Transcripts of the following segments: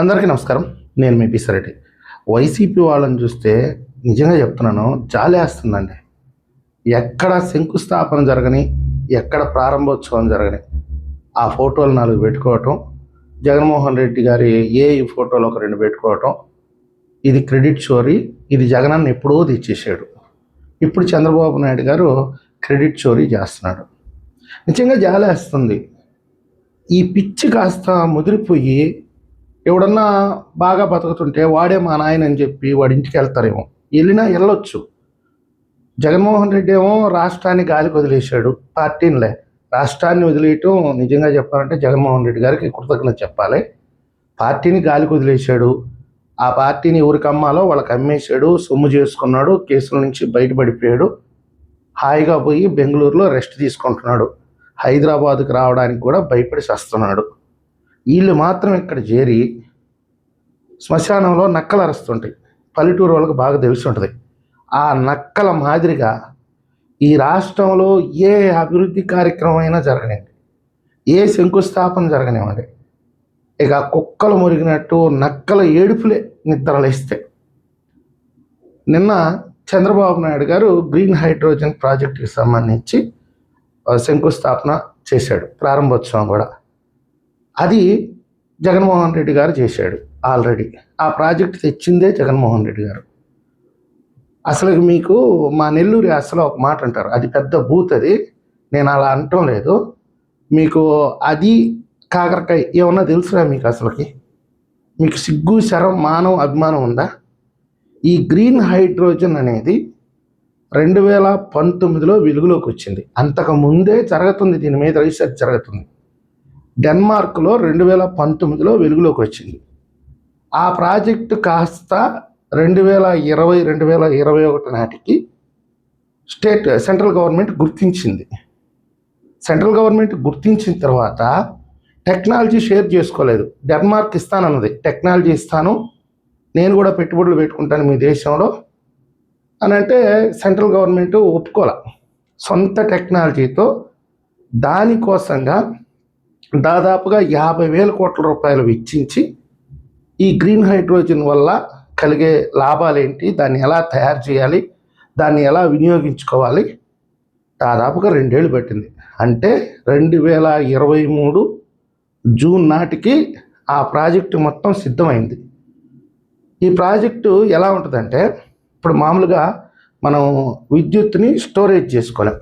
అందరికీ నమస్కారం. నేను మీ పిసిరెడ్డి. వైసీపీ వాళ్ళని చూస్తే నిజంగా చెప్తున్నాను, జాలేస్తుందండి. ఎక్కడ శంకుస్థాపన జరగని, ఎక్కడ ప్రారంభోత్సవం జరగని ఆ ఫోటోలు 4 పెట్టుకోవటం, జగన్మోహన్ రెడ్డి గారి ఏఈ ఫోటోలు ఒక 2 పెట్టుకోవటం, ఇది క్రెడిట్ చోరీ. ఇది జగనన్న ఎప్పుడో తెచ్చేసాడు. ఇప్పుడు చంద్రబాబు నాయుడు గారు క్రెడిట్ చోరీ చేస్తున్నాడు. నిజంగా జాలేస్తుంది. ఈ పిచ్చి కాస్త ముదిరిపోయి ఎవడన్నా బాగా బతుకుతుంటే వాడే మా నాయన అని చెప్పి వాడి ఇంటికి వెళ్తారేమో. వెళ్ళొచ్చు. జగన్మోహన్ రెడ్డి ఏమో రాష్ట్రాన్ని గాలికి వదిలేశాడు. పార్టీనిలే రాష్ట్రాన్ని వదిలేయటం నిజంగా చెప్పాలంటే జగన్మోహన్ రెడ్డి గారికి కృతజ్ఞత చెప్పాలి. పార్టీని గాలికి వదిలేశాడు. ఆ పార్టీని ఎవరికి అమ్మాలో వాళ్ళకి అమ్మేశాడు, సొమ్ము చేసుకున్నాడు, కేసుల నుంచి బయటపడిపోయాడు. హాయిగా పోయి బెంగళూరులో రెస్ట్ తీసుకుంటున్నాడు. హైదరాబాద్కి రావడానికి కూడా భయపడి చస్తున్నాడు. వీళ్ళు మాత్రం ఇక్కడ చేరి శ్మశానంలో నక్కలు అరుస్తుంటాయి. పల్లెటూరు వాళ్ళకి బాగా తెలిసి ఉంటుంది. ఆ నక్కల మాదిరిగా ఈ రాష్ట్రంలో ఏ అభివృద్ధి కార్యక్రమం అయినా జరగనివ్వండి, ఏ శంకుస్థాపన జరగనివ్వండి, ఇక కుక్కలు మురిగినట్టు నక్కల ఏడుపులే నిద్రలేస్తే. నిన్న చంద్రబాబు నాయుడు గారు గ్రీన్ హైడ్రోజన్ ప్రాజెక్టుకి సంబంధించి శంకుస్థాపన చేశాడు, ప్రారంభోత్సవం కూడా. అది జగన్మోహన్ రెడ్డి గారు చేశాడు. ఆల్రెడీ ఆ ప్రాజెక్ట్ తెచ్చిందే జగన్మోహన్ రెడ్డి గారు. అసలు మీకు మా నెల్లూరు అసలు ఒక మాట అంటారు, అది పెద్ద బూత్. అది నేను అలా అనటం లేదు. మీకు అది కాకరకాయ ఏమన్నా తెలుసురా మీకు? అసలుకి మీకు సిగ్గు, శరం, మానవ అభిమానం ఉందా? ఈ గ్రీన్ హైడ్రోజన్ అనేది 2019లో వెలుగులోకి వచ్చింది. అంతకు ముందే జరుగుతుంది, దీని మీద రీసెర్చ్ జరుగుతుంది. డెన్మార్క్లో 2019లో వెలుగులోకి వచ్చింది. ఆ ప్రాజెక్టు కాస్త 2020-2021 నాటికి సెంట్రల్ గవర్నమెంట్ గుర్తించింది. సెంట్రల్ గవర్నమెంట్ గుర్తించిన తర్వాత టెక్నాలజీ షేర్ చేసుకోలేదు. డెన్మార్క్ ఇస్తానన్నది, టెక్నాలజీ ఇస్తాను, నేను కూడా పెట్టుబడులు పెట్టుకుంటాను మీ దేశంలో అని అంటే సెంట్రల్ గవర్నమెంట్ ఒప్పుకోలే. సొంత టెక్నాలజీతో దానికోసంగా దాదాపుగా 50,000 కోట్ల రూపాయలు వెచ్చించి ఈ గ్రీన్ హైడ్రోజన్ వల్ల కలిగే లాభాలేంటి, దాన్ని ఎలా తయారు చేయాలి, దాన్ని ఎలా వినియోగించుకోవాలి, దాదాపుగా 2 ఏళ్ళు పట్టింది. అంటే 2023 జూన్ నాటికి ఆ ప్రాజెక్టు మొత్తం సిద్ధమైంది. ఈ ప్రాజెక్టు ఎలా ఉంటుందంటే, ఇప్పుడు మామూలుగా మనం విద్యుత్తుని స్టోరేజ్ చేసుకోలేం.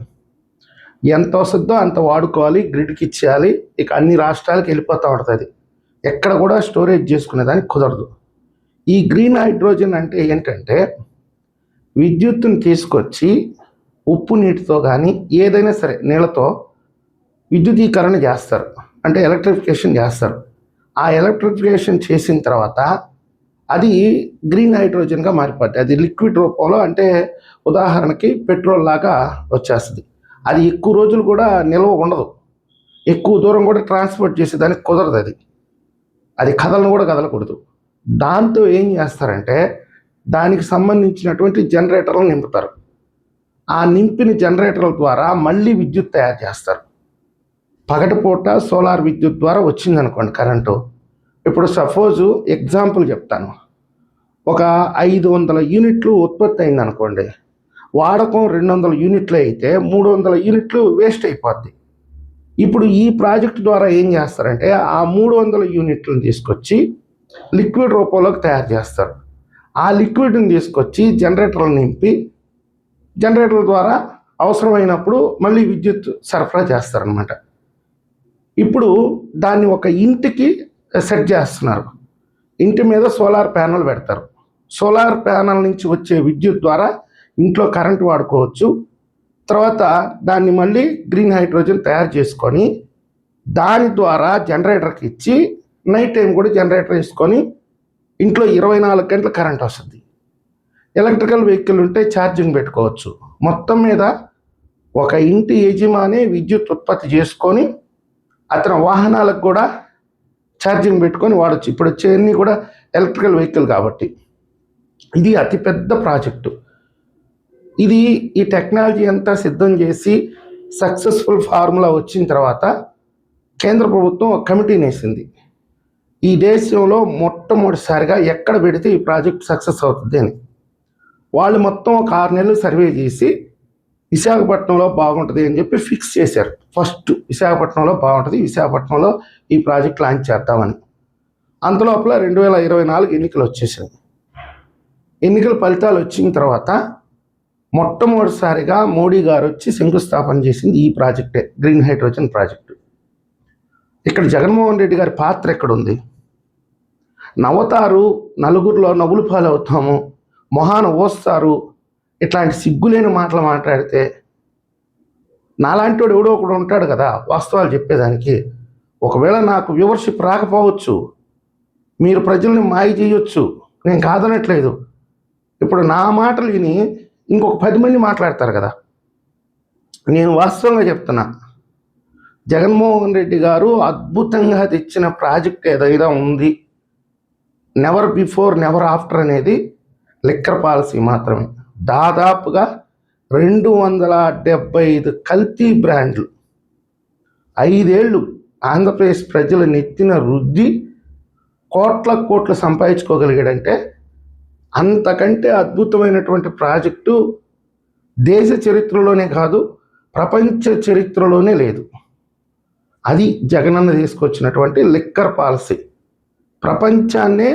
ఎంత వస్తుందో అంత వాడుకోవాలి, గ్రిడ్కి ఇచ్చేయాలి, ఇక అన్ని రాష్ట్రాలకు వెళ్ళిపోతూ ఉంటుంది. ఎక్కడ కూడా స్టోరేజ్ చేసుకునేదానికి కుదరదు. ఈ గ్రీన్ హైడ్రోజన్ అంటే ఏంటంటే, విద్యుత్తుని తీసుకొచ్చి ఉప్పు నీటితో కానీ ఏదైనా సరే నీళ్ళతో విద్యుదీకరణ చేస్తారు, అంటే ఎలక్ట్రిఫికేషన్ చేస్తారు. ఆ ఎలక్ట్రిఫికేషన్ చేసిన తర్వాత అది గ్రీన్ హైడ్రోజన్గా మారిపోద్ది. అది లిక్విడ్ రూపంలో, అంటే ఉదాహరణకి పెట్రోల్ లాగా వచ్చేస్తుంది. అది ఎక్కువ రోజులు కూడా నిల్వ ఉండదు, ఎక్కువ దూరం కూడా ట్రాన్స్పోర్ట్ చేసేదానికి కుదరదు. అది కదలను కూడా కదలకూడదు. దాంతో ఏం చేస్తారంటే, దానికి సంబంధించినటువంటి జనరేటర్లు నింపుతారు. ఆ నింపిన జనరేటర్ల ద్వారా మళ్ళీ విద్యుత్ తయారు చేస్తారు. పగటిపూట సోలార్ విద్యుత్ ద్వారా వచ్చిందనుకోండి కరెంటు. ఇప్పుడు సపోజు ఎగ్జాంపుల్ చెప్తాను, ఒక 500 యూనిట్లు ఉత్పత్తి అయిందనుకోండి, వాడకం 200 యూనిట్లు అయితే 300 యూనిట్లు వేస్ట్ అయిపోద్ది. ఇప్పుడు ఈ ప్రాజెక్ట్ ద్వారా ఏం చేస్తారంటే, ఆ 300 యూనిట్లను తీసుకొచ్చి లిక్విడ్ రూపంలోకి తయారు చేస్తారు. ఆ లిక్విడ్ని తీసుకొచ్చి జనరేటర్లు నింపి జనరేటర్ల ద్వారా అవసరమైనప్పుడు మళ్ళీ విద్యుత్ సరఫరా చేస్తారనమాట. ఇప్పుడు దాన్ని ఒక ఇంటికి సెట్ చేస్తున్నారు. ఇంటి మీద సోలార్ ప్యానెల్ పెడతారు. సోలార్ ప్యానెల్ నుంచి వచ్చే విద్యుత్ ద్వారా ఇంట్లో కరెంటు వాడుకోవచ్చు. తర్వాత దాన్ని మళ్ళీ గ్రీన్ హైడ్రోజన్ తయారు చేసుకొని దాని ద్వారా జనరేటర్కి ఇచ్చి నైట్ టైం కూడా జనరేటర్ వేసుకొని ఇంట్లో 24 గంటలు కరెంట్ వస్తుంది. ఎలక్ట్రికల్ వెహికల్ ఉంటే ఛార్జింగ్ పెట్టుకోవచ్చు. మొత్తం మీద ఒక ఇంటి యజమాని విద్యుత్ ఉత్పత్తి చేసుకొని అతని వాహనాలకు కూడా ఛార్జింగ్ పెట్టుకొని వాడచ్చు. ఇప్పుడు వచ్చేవన్నీ కూడా ఎలక్ట్రికల్ వెహికల్ కాబట్టి ఇది అతిపెద్ద ప్రాజెక్టు. ఈ టెక్నాలజీ అంతా సిద్ధం చేసి సక్సెస్ఫుల్ ఫార్ములా వచ్చిన తర్వాత కేంద్ర ప్రభుత్వం ఒక కమిటీని వేసింది. ఈ దేశంలో మొట్టమొదటిసారిగా ఎక్కడ పెడితే ఈ ప్రాజెక్ట్ సక్సెస్ అవుతుంది అని వాళ్ళు మొత్తం ఒక 6 నెలలు సర్వే చేసి విశాఖపట్నంలో బాగుంటుంది అని చెప్పి ఫిక్స్ చేశారు. ఫస్ట్ విశాఖపట్నంలో బాగుంటుంది, విశాఖపట్నంలో ఈ ప్రాజెక్ట్ లాంచ్ చేద్దామని. అంతలోపల 2024 ఎన్నికలు వచ్చేసాయి. ఎన్నికల ఫలితాలు వచ్చిన తర్వాత మొట్టమొదటిసారిగా మోడీ గారు వచ్చి శంకుస్థాపన చేసింది ఈ ప్రాజెక్టే, గ్రీన్ హైడ్రోజన్ ప్రాజెక్టు. ఇక్కడ జగన్మోహన్ రెడ్డి గారి పాత్ర ఎక్కడుంది? నవ్వుతారు, నలుగురిలో నవ్వులు పాలవుతాము, మొహాన ఓస్తారు, ఇట్లాంటి సిగ్గులేని మాటలు మాట్లాడితే నాలాంటి వాడు ఎవడో ఒకడు ఉంటాడు కదా వాస్తవాలు చెప్పేదానికి. ఒకవేళ నాకు వ్యూవర్షిప్ రాకపోవచ్చు, మీరు ప్రజల్ని మాయ చేయొచ్చు, నేను కాదనట్లేదు. ఇప్పుడు నా మాటలు విని ఇంకొక 10 మంది మాట్లాడతారు కదా. నేను వాస్తవంగా చెప్తున్నా, జగన్మోహన్ రెడ్డి గారు అద్భుతంగా తెచ్చిన ప్రాజెక్ట్ ఏదైనా ఉంది, నెవర్ బిఫోర్ నెవర్ ఆఫ్టర్ అనేది లిక్కర్ పాలసీ మాత్రమే. దాదాపుగా 275 కల్తీ బ్రాండ్లు 5 ఏళ్ళు ఆంధ్రప్రదేశ్ ప్రజల నెత్తిన రుద్ది కోట్ల సంపాదించుకోగలిగాడంటే అంతకంటే అద్భుతమైనటువంటి ప్రాజెక్టు దేశ చరిత్రలోనే కాదు, ప్రపంచ చరిత్రలోనే లేదు. అది జగనన్న తీసుకొచ్చినటువంటి లిక్కర్ పాలసీ. ప్రపంచాన్నే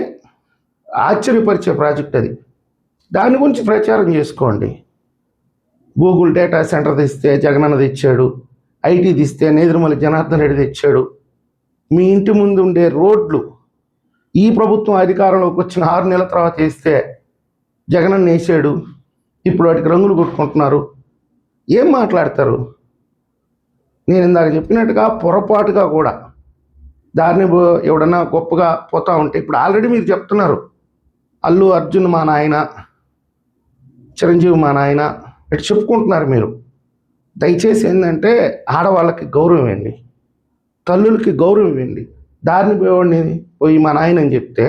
ఆశ్చర్యపరిచే ప్రాజెక్ట్ అది. దాని గురించి ప్రచారం చేసుకోండి. గూగుల్ డేటా సెంటర్ తెస్తే జగనన్న తెచ్చాడు, ఐటీ తీస్తే నేదురుమల్లి జనార్దన్ రెడ్డి తెచ్చాడు. మీ ఇంటి ముందు ఉండే రోడ్లు ఈ ప్రభుత్వం అధికారంలోకి వచ్చిన 6 నెలల తర్వాత వేస్తే జగనన్న వేసాడు, ఇప్పుడు వాటికి రంగులు కొట్టుకుంటున్నారు. ఏం మాట్లాడతారు? నేను ఇందాక చెప్పినట్టుగా పొరపాటుగా కూడా దారిని ఎవడన్నా గొప్పగా పోతా ఉంటే, ఇప్పుడు ఆల్రెడీ మీరు చెప్తున్నారు అల్లు అర్జున్ మా నాయన, చిరంజీవి మా నాయన ఇటు చెప్పుకుంటున్నారు మీరు. దయచేసి ఏంటంటే ఆడవాళ్ళకి గౌరవం ఇవ్వండి, తల్లులకి గౌరవం ఇవ్వండి. దారిని పోయేవాడిని పోయి మా నాయన అని చెప్తే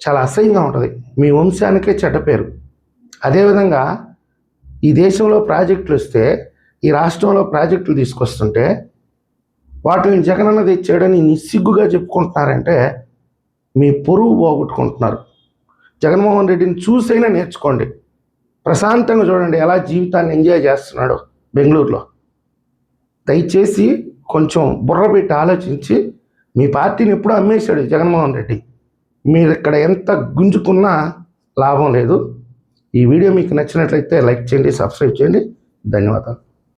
చాలా అసహ్యంగా ఉంటుంది, మీ వంశానికే చెడ్డ పేరు. అదేవిధంగా ఈ దేశంలో ప్రాజెక్టులు వస్తే, ఈ రాష్ట్రంలో ప్రాజెక్టులు తీసుకొస్తుంటే వాటిని జగనన్న తెచ్చాడని నిస్సిగ్గుగా చెప్పుకుంటున్నారంటే మీ పొరుగు పోగొట్టుకుంటున్నారు. జగన్మోహన్ రెడ్డిని చూసైనా నేర్చుకోండి. ప్రశాంతంగా చూడండి ఎలా జీవితాన్ని ఎంజాయ్ చేస్తున్నాడు బెంగళూరులో. దయచేసి కొంచెం బుర్ర పెట్టి ఆలోచించి, మీ పార్టీని ఎప్పుడూ అమ్మేశాడు జగన్మోహన్ రెడ్డి. మీరు ఇక్కడ ఎంత గుంజుకున్నా లాభం లేదు. ఈ వీడియో మీకు నచ్చినట్లయితే లైక్ చేయండి, సబ్స్క్రైబ్ చేయండి. ధన్యవాదాలు.